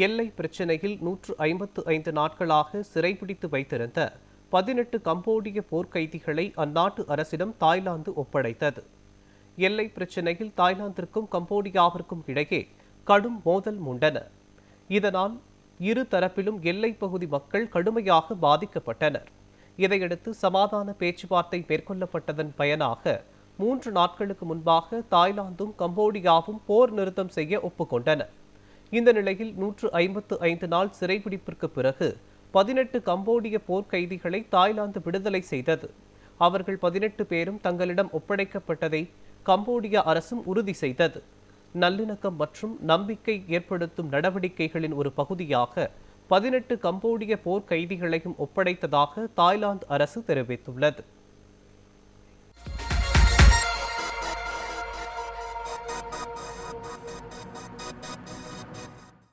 எல்லை பிரச்சினையில் 155 நாட்களாக சிறைபிடித்து வைத்திருந்த 18 கம்போடிய போர்க்கைதிகளை அந்நாட்டு அரசிடம் தாய்லாந்து ஒப்படைத்தது. எல்லை பிரச்சினையில் தாய்லாந்திற்கும் கம்போடியாவிற்கும் இடையே கடும் மோதல் மூண்டன. இதனால் இரு தரப்பிலும் எல்லைப் பகுதி மக்கள் கடுமையாக பாதிக்கப்பட்டனர். இதையடுத்து சமாதான பேச்சுவார்த்தை மேற்கொள்ளப்பட்டதன் பயனாக 3 நாட்களுக்கு முன்பாக தாய்லாந்தும் கம்போடியாவும் போர் நிறுத்தம் செய்ய ஒப்புக்கொண்டன. இந்த நிலையில் 155 நாள் சிறைபிடிப்பிற்கு பிறகு 18 கம்போடிய போர்க்கைதிகளை தாய்லாந்து விடுதலை செய்தது. அவர்கள் 18 பேரும் தங்களிடம் ஒப்படைக்கப்பட்டதை கம்போடியா அரசும் உறுதி செய்தது. நல்லிணக்கம் மற்றும் நம்பிக்கை ஏற்படுத்தும் நடவடிக்கைகளின் ஒரு பகுதியாக 18 கம்போடிய போர்க்கைதிகளையும் ஒப்படைத்ததாக தாய்லாந்து அரசு தெரிவித்துள்ளது.